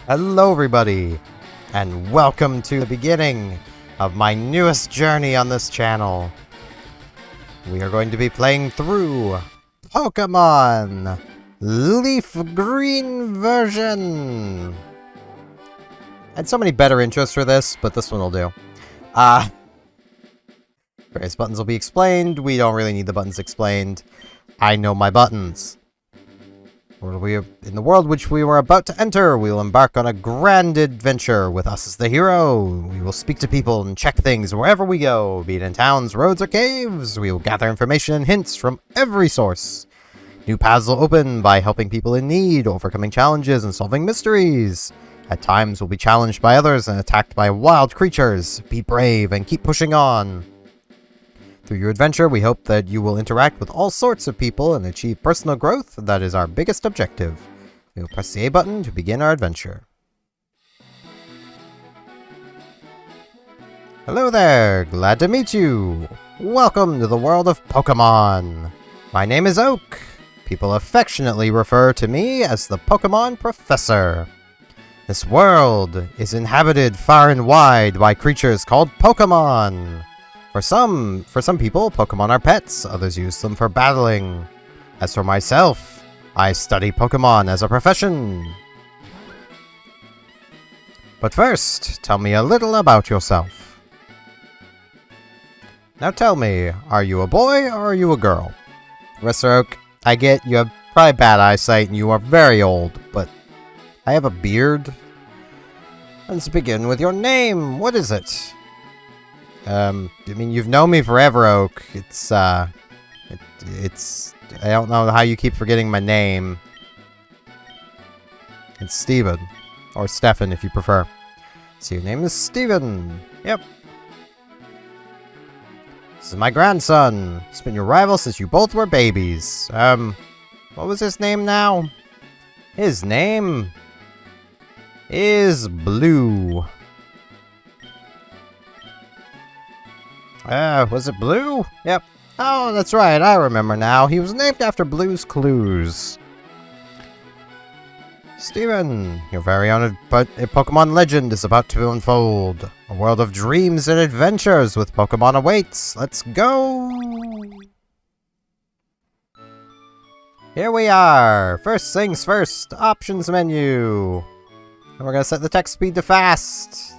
Hello everybody, and welcome to the beginning of my newest journey on this channel. We are going to be playing through Pokemon Leaf Green version. I had so many better intros for this, but this one will do. Various buttons will be explained. We don't really need the buttons explained. I know my buttons. In the world which we were about to enter, we will embark on a grand adventure with us as the hero. We will speak to people and check things wherever we go, be it in towns, roads, or caves. We will gather information and hints from every source. New paths will open by helping people in need, overcoming challenges, and solving mysteries. At times, we'll be challenged by others and attacked by wild creatures. Be brave and keep pushing on. Through your adventure, we hope that you will interact with all sorts of people and achieve personal growth. That is our biggest objective. We will press the A button to begin our adventure. Hello there, glad to meet you. Welcome to the world of Pokemon. My name is Oak. People affectionately refer to me as the Pokemon Professor. This world is inhabited far and wide by creatures called Pokemon. For some people, Pokemon are pets, others use them for battling. As for myself, I study Pokemon as a profession. But first, tell me a little about yourself. Now tell me, are you a boy or are you a girl? Professor Oak, I get you have probably bad eyesight and you are very old, but I have a beard. Let's begin with your name. What is it? I mean, you've known me forever, Oak. I don't know how you keep forgetting my name. It's Steven. Or Stefan, if you prefer. So your name is Steven. Yep. This is my grandson. He's been your rival since you both were babies. What was his name now? His name is Blue. Was it Blue? Yep. Oh, that's right, I remember now. He was named after Blue's Clues. Steven, your very own Pokemon legend is about to unfold. A world of dreams and adventures with Pokemon awaits. Let's go! Here we are! First things first, options menu. And we're gonna set the text speed to fast.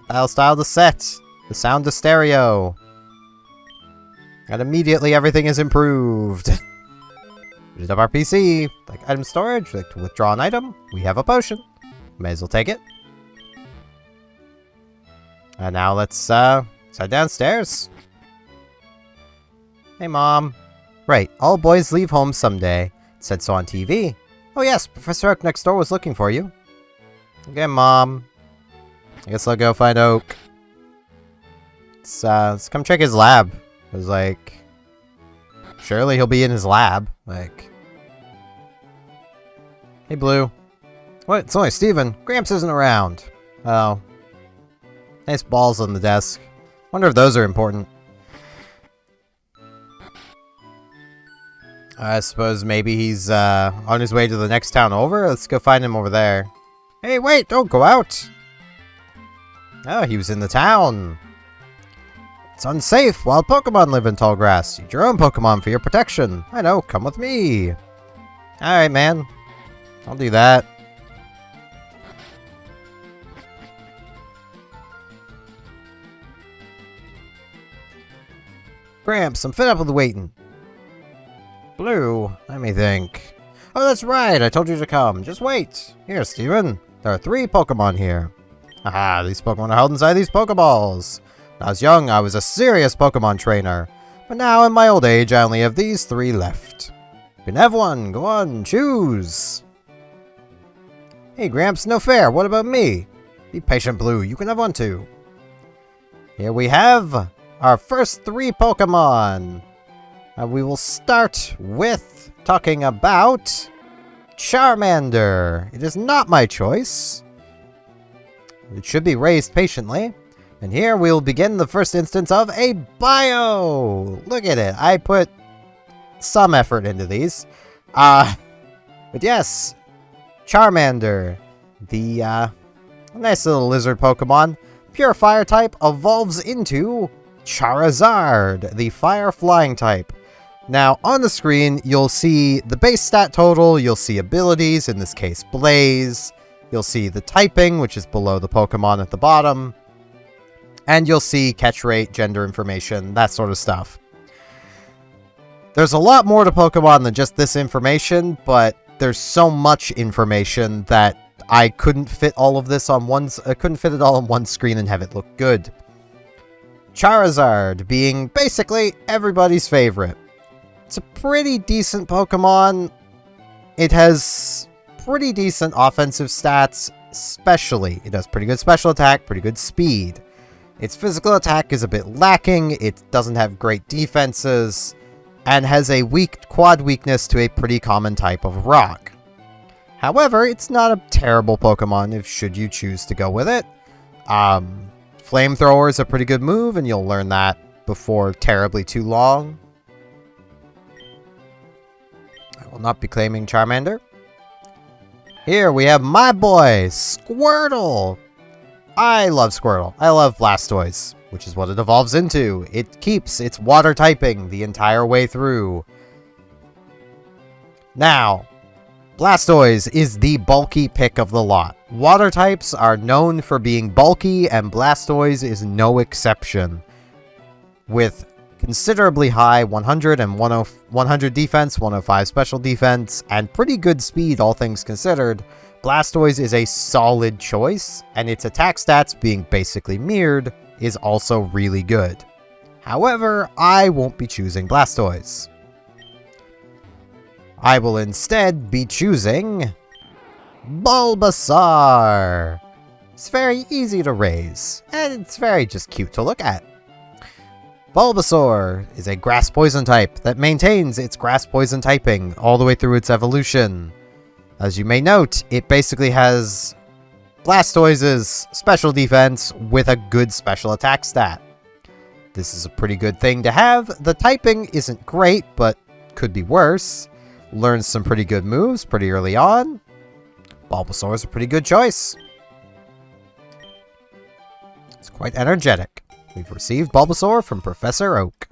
Battle style to set. The sound to stereo. And immediately everything is improved. We up our PC. Like item storage, like to withdraw an item. We have a potion. May as well take it. And now let's head downstairs. Hey Mom. Right, all boys leave home someday. It said so on TV. Oh yes, Professor Oak next door was looking for you. Okay, Mom. I guess I'll go find Oak. Let's come check his lab. It was like, surely he'll be in his lab. Like, hey Blue. What? It's only Steven. Gramps isn't around. Oh. Nice balls on the desk. Wonder if those are important. I suppose maybe he's on his way to the next town over. Let's go find him over there. Hey, wait! Don't go out! Oh, he was in the town. It's unsafe. Wild Pokemon live in tall grass. Use your own Pokemon for your protection. I know. Come with me. Alright, man. I'll do that. Gramps, I'm fed up with waiting. Blue, let me think. Oh, that's right. I told you to come. Just wait. Here, Steven. There are 3 Pokemon here. Aha, these Pokemon are held inside these Pokeballs. When I was young, I was a serious Pokemon trainer. But now, in my old age, I only have these 3 left. You can have one. Go on, choose. Hey, Gramps, no fair. What about me? Be patient, Blue. You can have one, too. Here we have our first 3 Pokemon. We will start with talking about Charmander. It is not my choice. It should be raised patiently. And here we'll begin the first instance of a bio! Look at it. I put some effort into these. But yes, Charmander. The nice little lizard Pokemon, pure fire type, evolves into Charizard, the fire flying type. Now, on the screen, you'll see the base stat total, you'll see abilities, in this case, Blaze, you'll see the typing, which is below the Pokemon at the bottom, and you'll see catch rate, gender information, that sort of stuff. There's a lot more to Pokemon than just this information, but there's so much information that I couldn't fit all of this on couldn't fit it all on one screen and have it look good. Charizard being basically everybody's favorite. It's a pretty decent Pokemon. It has pretty decent offensive stats, especially. It has pretty good special attack, pretty good speed. Its physical attack is a bit lacking, it doesn't have great defenses, and has a weak quad weakness to a pretty common type of rock. However, it's not a terrible Pokemon if should you choose to go with it. Flamethrower is a pretty good move, and you'll learn that before terribly too long. I will not be claiming Charmander. Here we have my boy, Squirtle! I love Squirtle. I love Blastoise, which is what it evolves into. It keeps its water typing the entire way through. Now, Blastoise is the bulky pick of the lot. Water types are known for being bulky, and Blastoise is no exception. With considerably high 100 and 100 defense, 105 special defense, and pretty good speed, all things considered, Blastoise is a solid choice, and its attack stats being basically mirrored is also really good. However, I won't be choosing Blastoise. I will instead be choosing Bulbasaur. It's very easy to raise, and it's very just cute to look at. Bulbasaur is a grass poison type that maintains its grass poison typing all the way through its evolution. As you may note, it basically has Blastoise's special defense with a good special attack stat. This is a pretty good thing to have. The typing isn't great, but could be worse. Learns some pretty good moves pretty early on. Bulbasaur is a pretty good choice. It's quite energetic. We've received Bulbasaur from Professor Oak.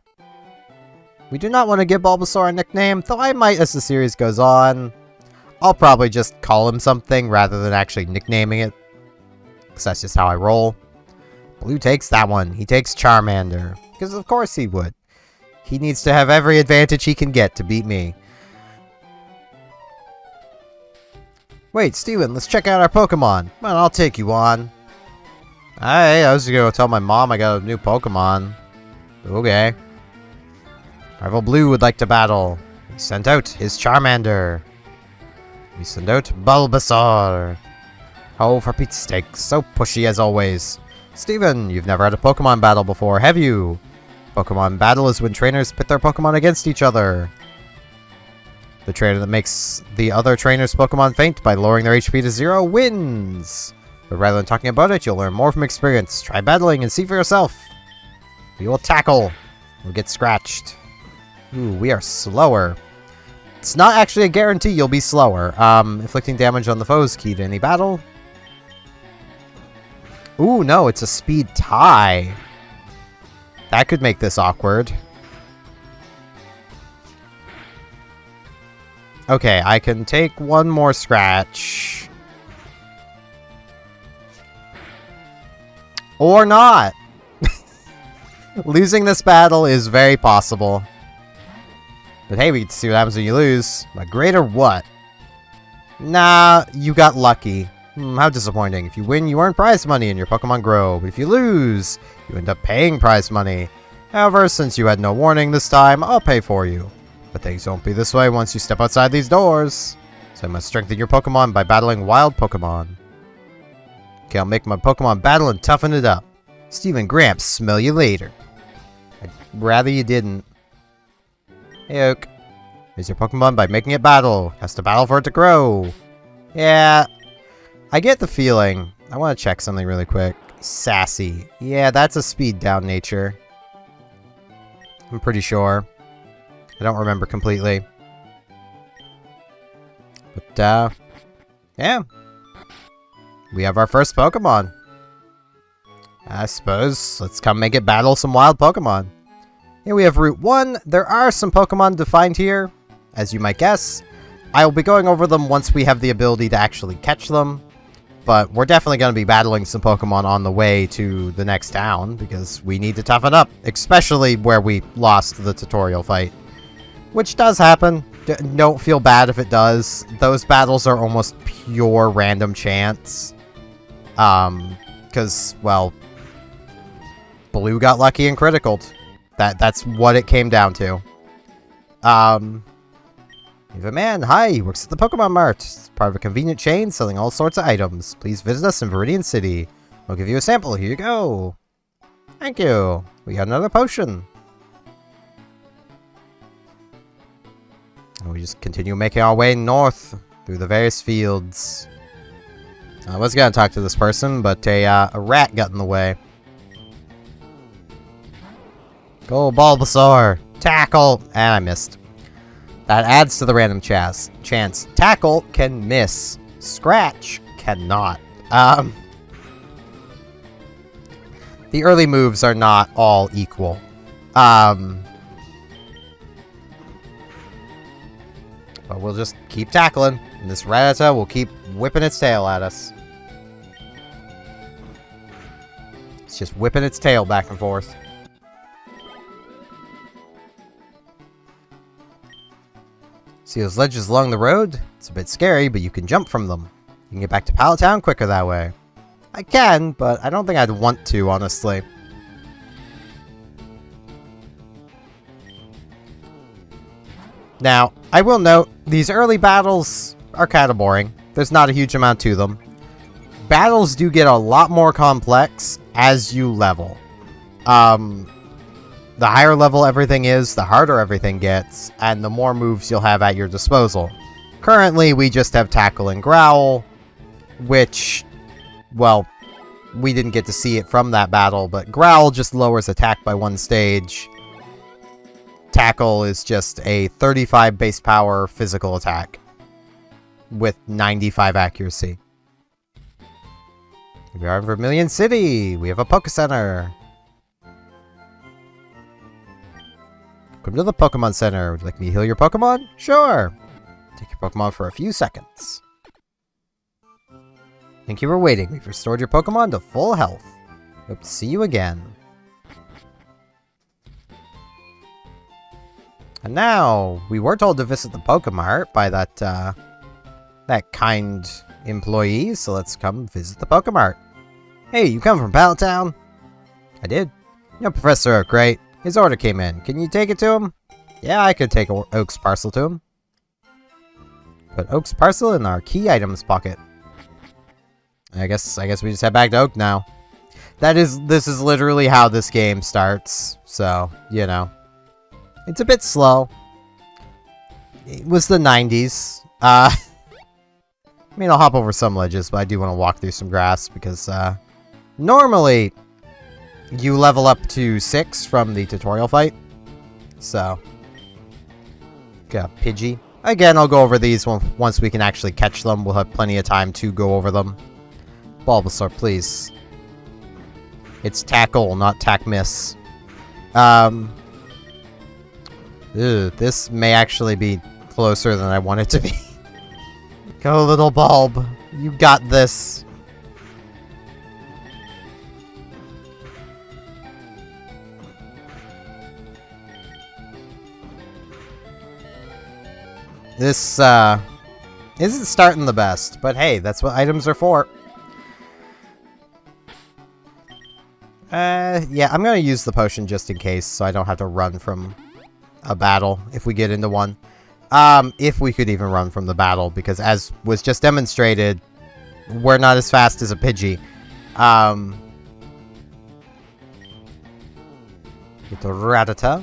We do not want to give Bulbasaur a nickname, though I might as the series goes on. I'll probably just call him something rather than actually nicknaming it, because that's just how I roll. Blue takes that one. He takes Charmander, because of course he would. He needs to have every advantage he can get to beat me. Wait, Steven, let's check out our Pokemon. Come on, I'll take you on. Hey, I was gonna tell my mom I got a new Pokemon. Okay. Rival Blue would like to battle. He sent out his Charmander. We send out Bulbasaur. Oh, for Pete's sake, so pushy as always. Steven, you've never had a Pokemon battle before, have you? Pokemon battle is when trainers pit their Pokemon against each other. The trainer that makes the other trainer's Pokemon faint by lowering their HP to 0 wins. But rather than talking about it, you'll learn more from experience. Try battling and see for yourself. We will tackle. We'll get scratched. Ooh, we are slower. It's not actually a guarantee you'll be slower. Inflicting damage on the foes key to any battle. Ooh, no, it's a speed tie. That could make this awkward. Okay, I can take one more scratch. Or not. Losing this battle is very possible. But hey, we get to see what happens when you lose. But great or what? Nah, you got lucky. How disappointing. If you win, you earn prize money and your Pokemon grow. But if you lose, you end up paying prize money. However, since you had no warning this time, I'll pay for you. But things won't be this way once you step outside these doors. So I must strengthen your Pokemon by battling wild Pokemon. Okay, I'll make my Pokemon battle and toughen it up. Steven Gramps, smell you later. I'd rather you didn't. Hey, Oak. Raise your Pokemon by making it battle. Has to battle for it to grow. Yeah. I get the feeling. I want to check something really quick. Sassy. Yeah, that's a speed down nature. I'm pretty sure. I don't remember completely. But, yeah. we have our first Pokemon. I suppose let's come make it battle some wild Pokemon. Here we have Route 1. There are some Pokemon defined here, as you might guess. I will be going over them once we have the ability to actually catch them. But we're definitely going to be battling some Pokemon on the way to the next town, because we need to toughen up, especially where we lost the tutorial fight. Which does happen. Don't feel bad if it does. Those battles are almost pure random chance. Because, well, Blue got lucky and criticaled. That's what it came down to. We have a man. Hi, he works at the Pokemon Mart. It's part of a convenient chain selling all sorts of items. Please visit us in Viridian City. We'll give you a sample. Here you go. Thank you. We got another potion. And we just continue making our way north through the various fields. I was going to talk to this person, but a rat got in the way. Go, Bulbasaur! Tackle! And I missed. That adds to the random chance. Tackle can miss. Scratch cannot. The early moves are not all equal. But we'll just keep tackling. And this Rattata will keep whipping its tail at us. It's just whipping its tail back and forth. See those ledges along the road? It's a bit scary, but you can jump from them. You can get back to Pallet Town quicker that way. I can, but I don't think I'd want to, honestly. Now, I will note, these early battles are kind of boring. There's not a huge amount to them. Battles do get a lot more complex as you level. The higher level everything is, the harder everything gets, and the more moves you'll have at your disposal. Currently, we just have Tackle and Growl, which, well, we didn't get to see it from that battle, but Growl just lowers attack by 1 stage. Tackle is just a 35 base power physical attack with 95 accuracy. Here we are in Vermilion City. We have a Poke Center. Welcome to the Pokemon Center. Would you like me to heal your Pokemon? Sure. Take your Pokemon for a few seconds. Thank you for waiting. We've restored your Pokemon to full health. Hope to see you again. And now, we were told to visit the Pokemart by that kind employee, so let's come visit the Pokemart. Hey, you come from Pallet Town? I did. No, Professor Oak, right? His order came in. Can you take it to him? Yeah, I could take Oak's parcel to him. Put Oak's parcel in our key items pocket. I guess we just head back to Oak now. This is literally how this game starts. So, you know. It's a bit slow. It was the 90s. I mean, I'll hop over some ledges, but I do want to walk through some grass because, normally, you level up to 6 from the tutorial fight. So, got Pidgey. Again, I'll go over these once we can actually catch them. We'll have plenty of time to go over them. Bulbasaur, please. It's Tackle, not Tack Miss. This may actually be closer than I want it to be. Go, little bulb. You got this. This, isn't starting the best, but hey, that's what items are for. Yeah, I'm gonna use the potion just in case, so I don't have to run from a battle if we get into one. If we could even run from the battle, because as was just demonstrated, we're not as fast as a Pidgey. Get the Rattata.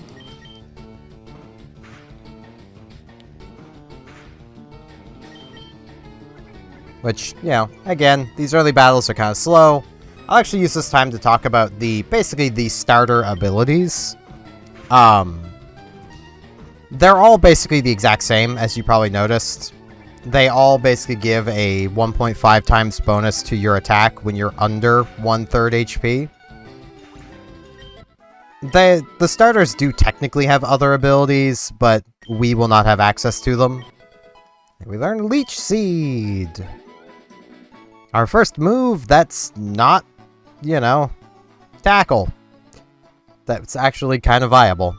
Which, you know, again, these early battles are kind of slow. I'll actually use this time to talk about basically the starter abilities. They're all basically the exact same, as you probably noticed. They all basically give a 1.5 times bonus to your attack when you're under 1/3 HP. The starters do technically have other abilities, but we will not have access to them. And we learn Leech Seed. Our first move, that's not, you know, tackle. That's actually kind of viable.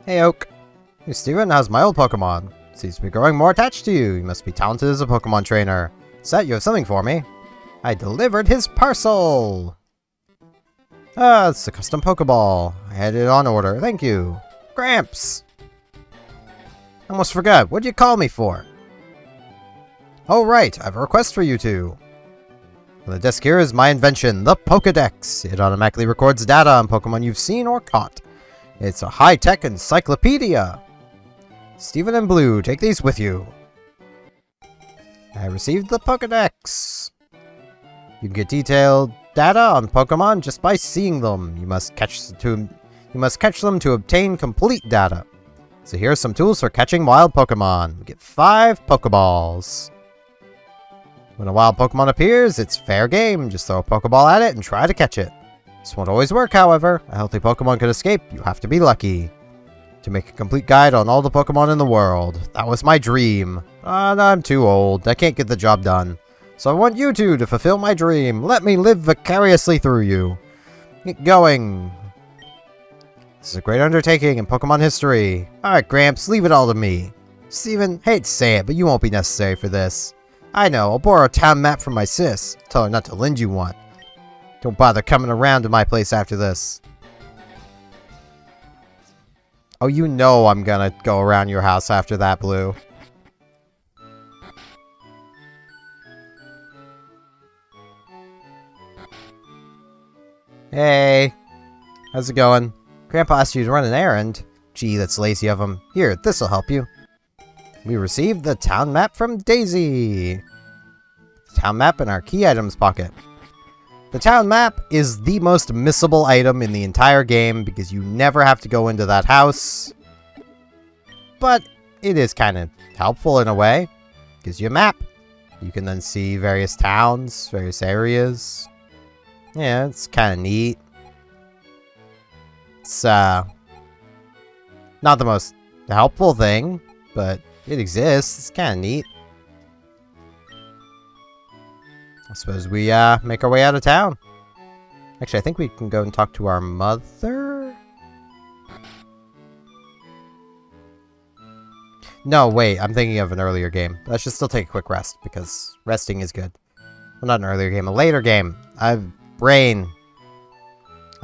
Hey, Oak. Hey, Steven, how's my old Pokemon? Seems to be growing more attached to you. You must be talented as a Pokemon trainer. Set, you have something for me. I delivered his parcel! Ah, it's a custom Pokeball. I had it on order. Thank you. Gramps! Almost forgot. What'd you call me for? Oh, right. I have a request for you two. The desk here is my invention, the Pokedex. It automatically records data on Pokemon you've seen or caught. It's a high-tech encyclopedia. Steven and Blue, take these with you. I received the Pokedex. You can get detailed data on Pokemon just by seeing them. You must catch them to obtain complete data. So here are some tools for catching wild Pokemon. Get 5 Pokeballs. When a wild Pokemon appears, it's fair game. Just throw a Pokeball at it and try to catch it. This won't always work, however. A healthy Pokemon can escape. You have to be lucky. To make a complete guide on all the Pokemon in the world. That was my dream. I'm too old. I can't get the job done. So I want you two to fulfill my dream. Let me live vicariously through you. Get going. This is a great undertaking in Pokemon history. Alright, Gramps, leave it all to me. Steven, hate to say it, but you won't be necessary for this. I know, I'll borrow a town map from my sis. Tell her not to lend you one. Don't bother coming around to my place after this. Oh, you know I'm gonna go around your house after that, Blue. Hey. How's it going? Grandpa asked you to run an errand. Gee, that's lazy of him. Here, this'll help you. We received the town map from Daisy. The town map in our key items pocket. The town map is the most missable item in the entire game because you never have to go into that house. But it is kind of helpful in a way. Gives you a map. You can then see various towns, various areas. Yeah, it's kind of neat. It's not the most helpful thing, but it exists. It's kind of neat. I suppose we make our way out of town. Actually, I think we can go and talk to our mother? No, wait, I'm thinking of an earlier game. Let's just still take a quick rest, because resting is good. Well, not an earlier game, a later game. I'm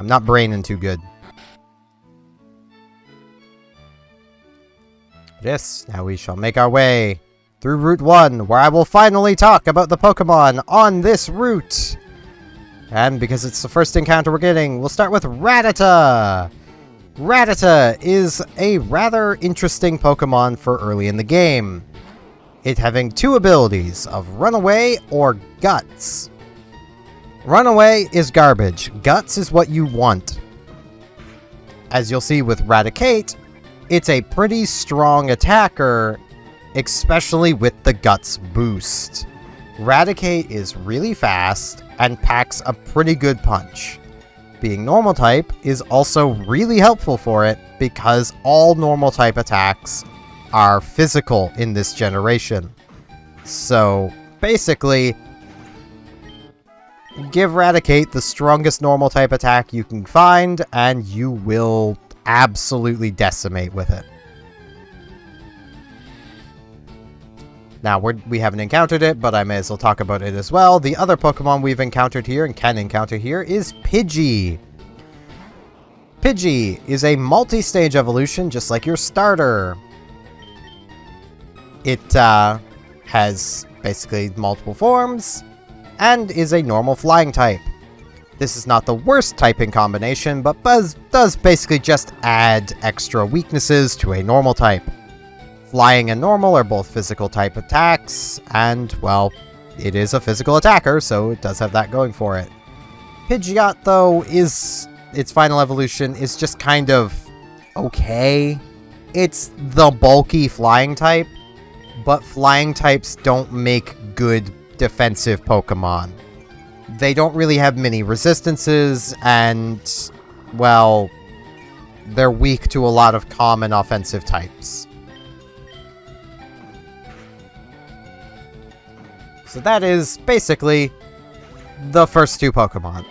not braining too good. Yes, now we shall make our way through Route 1, where I will finally talk about the Pokemon on this route. And because it's the first encounter we're getting, we'll start with Rattata. Rattata is a rather interesting Pokemon for early in the game. It having 2 abilities of Runaway or Guts. Runaway is garbage. Guts is what you want. As you'll see with Raticate, it's a pretty strong attacker, especially with the Guts boost. Raticate is really fast and packs a pretty good punch. Being normal type is also really helpful for it because all normal type attacks are physical in this generation. So basically, give Raticate the strongest normal type attack you can find and you will absolutely decimate with it. Now, we haven't encountered it, but I may as well talk about it as well. The other Pokemon we've encountered here and can encounter here is Pidgey. Pidgey is a multi-stage evolution, just like your starter. It has basically multiple forms and is a normal flying type. This is not the worst typing combination, but does basically just add extra weaknesses to a normal type. Flying and normal are both physical type attacks, and, well, it is a physical attacker, so it does have that going for it. Pidgeot, though, is its final evolution is just kind of okay. It's the bulky flying type, but flying types don't make good defensive Pokemon. They don't really have many resistances, and, well, they're weak to a lot of common offensive types. So that is basically the first two Pokemon.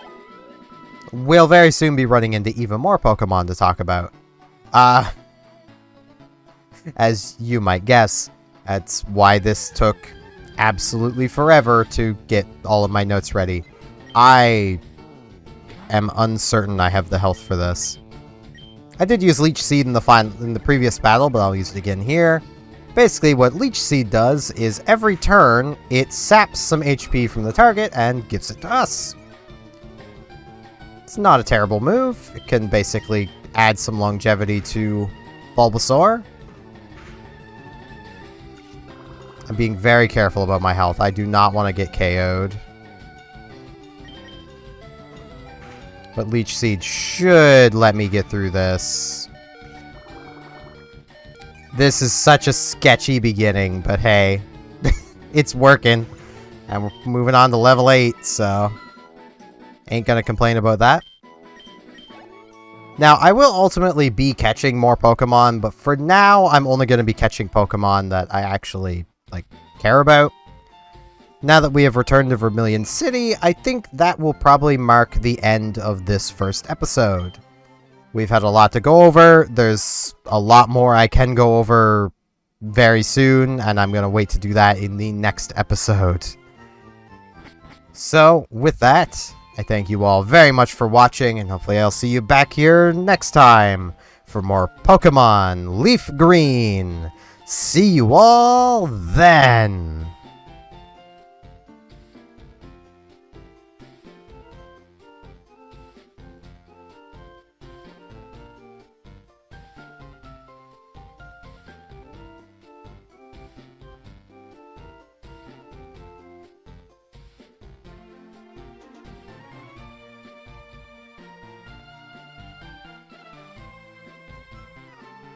We'll very soon be running into even more Pokemon to talk about. As you might guess, that's why this took absolutely forever to get all of my notes ready. I am uncertain I have the health for this. I did use Leech Seed in the previous battle, but I'll use it again here. Basically, what Leech Seed does is every turn, it saps some HP from the target and gives it to us. It's not a terrible move. It can basically add some longevity to Bulbasaur. I'm being very careful about my health. I do not want to get KO'd. But Leech Seed should let me get through this. This is such a sketchy beginning, but hey, it's working. And we're moving on to level 8, so ain't gonna complain about that. Now, I will ultimately be catching more Pokemon, but for now, I'm only gonna be catching Pokemon that I actually care about. Now that we have returned to Vermilion City, I think that will probably mark the end of this first episode. We've had a lot to go over. There's a lot more I can go over very soon, and I'm going to wait to do that in the next episode. So, with that, I thank you all very much for watching, and hopefully I'll see you back here next time for more Pokemon Leaf Green. See you all then!